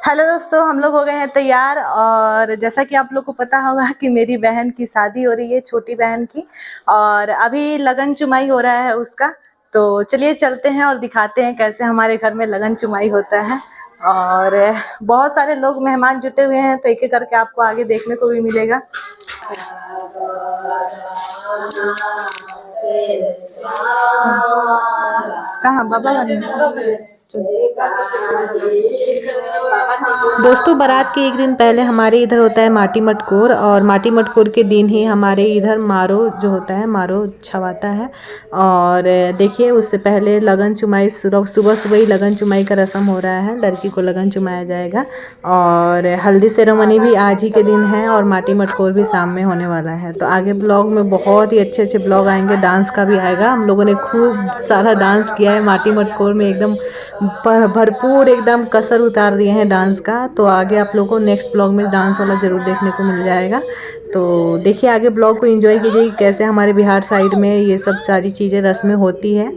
Hello दोस्तों, हम लोग हो गए हैं तैयार। और जैसा कि आप लोग को पता होगा कि मेरी बहन की शादी हो रही है, छोटी बहन की, और अभी लगन चुमाई हो रहा है उसका। तो चलिए चलते हैं और दिखाते हैं कैसे हमारे घर में लगन चुमाई होता है। और बहुत सारे लोग मेहमान जुटे हुए हैं, तो एक एक करके आपको आगे देखने को भी मिलेगा। कहाँ बाबा बने दोस्तों, बारात के एक दिन पहले हमारे इधर होता है माटी मटकोर, और माटी मटकोर के दिन ही हमारे इधर मारो जो होता है, मारो छवाता है। और देखिए, उससे पहले लगन चुमाई, सुबह सुबह ही लगन चुमाई का रस्म हो रहा है। लड़की को लगन चुमाया जाएगा और हल्दी सेरेमनी भी आज ही के दिन है, और माटी मटकोर भी शाम में होने वाला है। तो आगे ब्लॉग में बहुत ही अच्छे अच्छे ब्लॉग आएंगे, डांस का भी आएगा। हम लोगों ने खूब सारा डांस किया है माटी मटकोर में, एकदम भरपूर एकदम कसर उतार दिए हैं डांस का। तो आगे आप लोगों को नेक्स्ट ब्लॉग में डांस वाला ज़रूर देखने को मिल जाएगा। तो देखिए, आगे ब्लॉग को एंजॉय कीजिए कैसे हमारे बिहार साइड में ये सब सारी चीज़ें रस्में होती है।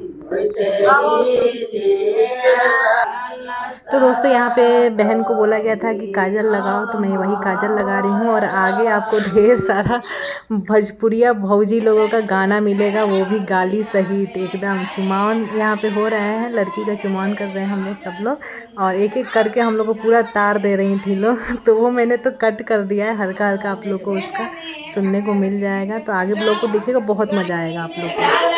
तो दोस्तों, यहाँ पे बहन को बोला गया था कि काजल लगाओ, तो मैं वही काजल लगा रही हूँ। और आगे आपको ढेर सारा भोजपुरिया भौजी लोगों का गाना मिलेगा, वो भी गाली सहित। एकदम चुमावन यहाँ पे हो रहा है, लड़की का चुमावन कर रहे हैं हम लोग सब लोग, और एक एक करके हम लोग को पूरा तार दे रही थी लोग। तो वो मैंने तो कट कर दिया है, हल्का हल्का आप लोग को उसका सुनने को मिल जाएगा। तो आगे ब्लॉग को देखिएगा, बहुत मज़ा आएगा आप लोग को।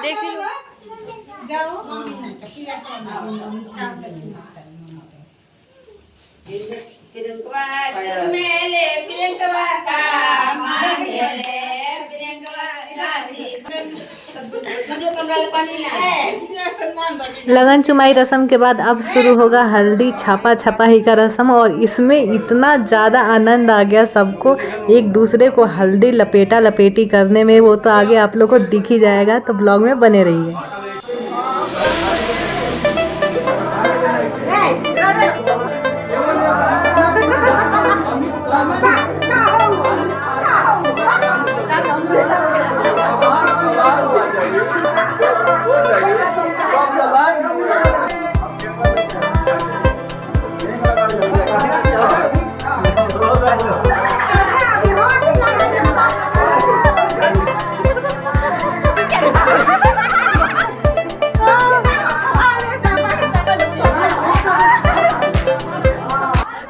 देख लो लगन चुमाई रस्म के बाद अब शुरू होगा हल्दी छापा छपाई का रस्म। और इसमें इतना ज़्यादा आनंद आ गया सबको, एक दूसरे को हल्दी लपेटा लपेटी करने में। वो तो आगे आप लोग को दिख ही जाएगा, तो ब्लॉग में बने रहिए।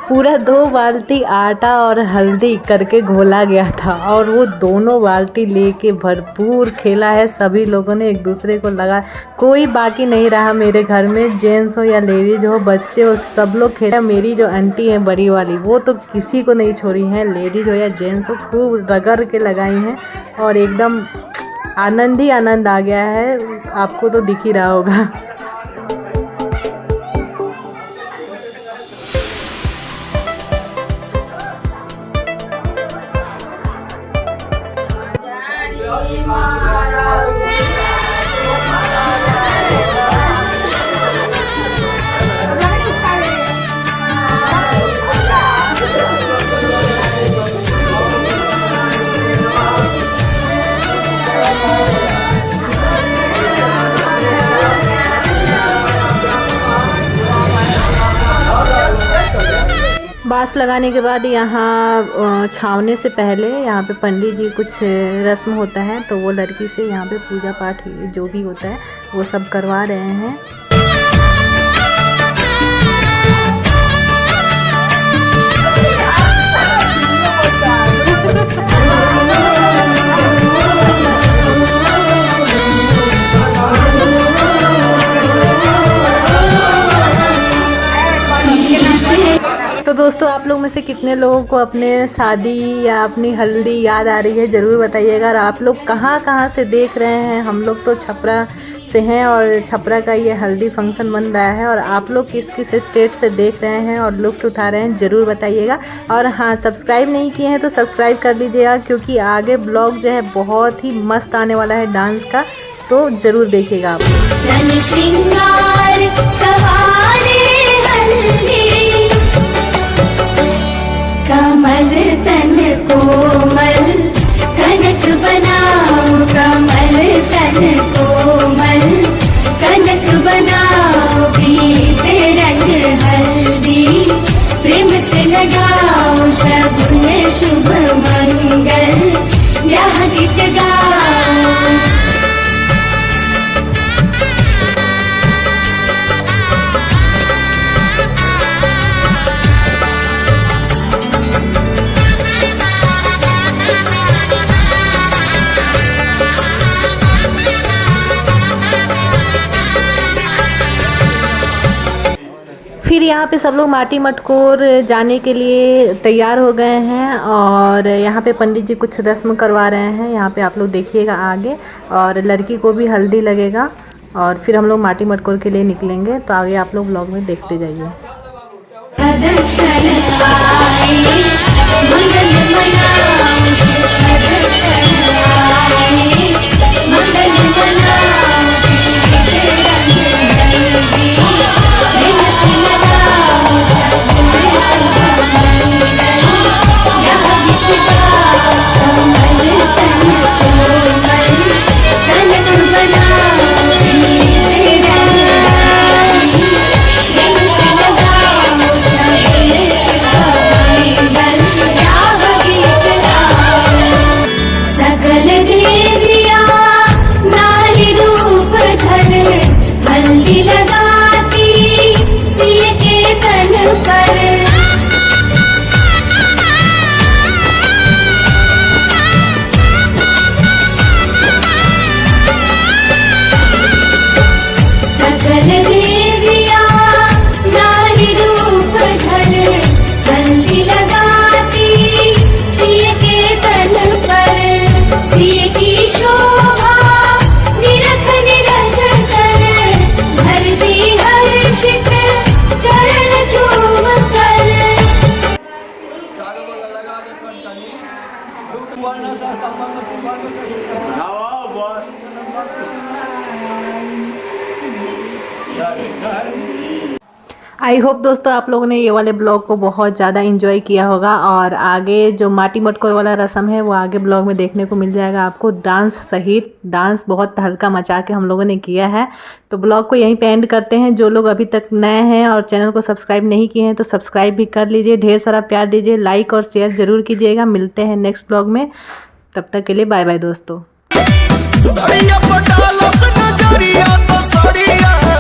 पूरा 2 बाल्टी आटा और हल्दी करके घोला गया था, और वो दोनों बाल्टी लेके भरपूर खेला है। सभी लोगों ने एक दूसरे को लगा, कोई बाकी नहीं रहा मेरे घर में, जेंट्स हो या लेडीज हो, बच्चे हो, सब लोग खेला। मेरी जो आंटी है बड़ी वाली, वो तो किसी को नहीं छोड़ी हैं, लेडीज हो या जेंट्स हो, खूब रगड़ के लगाई हैं। और एकदम आनंद ही आनंद आ गया है, आपको तो दिख ही रहा होगा। बाँस लगाने के बाद यहाँ छावने से पहले यहाँ पे पंडित जी कुछ रस्म होता है, तो वो लड़की से यहाँ पे पूजा पाठ जो भी होता है वो सब करवा रहे हैं। तो दोस्तों, आप लोग में से कितने लोगों को अपने शादी या अपनी हल्दी याद आ रही है, ज़रूर बताइएगा। और आप लोग कहाँ कहाँ से देख रहे हैं। हम लोग तो छपरा से हैं और छपरा का ये हल्दी फंक्शन बन रहा है। और आप लोग किस किस स्टेट से देख रहे हैं और लुत्फ़ उठा रहे हैं ज़रूर बताइएगा। और हाँ, सब्सक्राइब नहीं किए हैं तो सब्सक्राइब कर दीजिएगा, क्योंकि आगे ब्लॉग जो है बहुत ही मस्त आने वाला है डांस का, तो ज़रूर देखिएगा आप। कमल तन कोमल कनक बनाओ, कमल तन कोमल कनक बनाओ, पीत रंग हल्दी प्रेम से लगाओ, शगुन शुभ मंगल ब्याह गीत गाओ। फिर यहाँ पे सब लोग माटी मटकोर जाने के लिए तैयार हो गए हैं और यहाँ पे पंडित जी कुछ रस्म करवा रहे हैं। यहाँ पे आप लोग देखिएगा आगे, और लड़की को भी हल्दी लगेगा और फिर हम लोग माटी मटकोर के लिए निकलेंगे। तो आगे आप लोग ब्लॉग में देखते जाइए। आई होप दोस्तों आप लोगों ने ये वाले ब्लॉग को बहुत ज़्यादा इन्जॉय किया होगा। और आगे जो माटी मटकोर वाला रस्म है वो आगे ब्लॉग में देखने को मिल जाएगा आपको, डांस सहित। डांस बहुत हल्का मचा के हम लोगों ने किया है। तो ब्लॉग को यहीं पे एंड करते हैं। जो लोग अभी तक नए हैं और चैनल को सब्सक्राइब नहीं किए हैं तो सब्सक्राइब भी कर लीजिए, ढेर सारा प्यार दीजिए, लाइक और शेयर ज़रूर कीजिएगा। मिलते हैं नेक्स्ट ब्लॉग में, तब तक के लिए बाय बाय दोस्तों।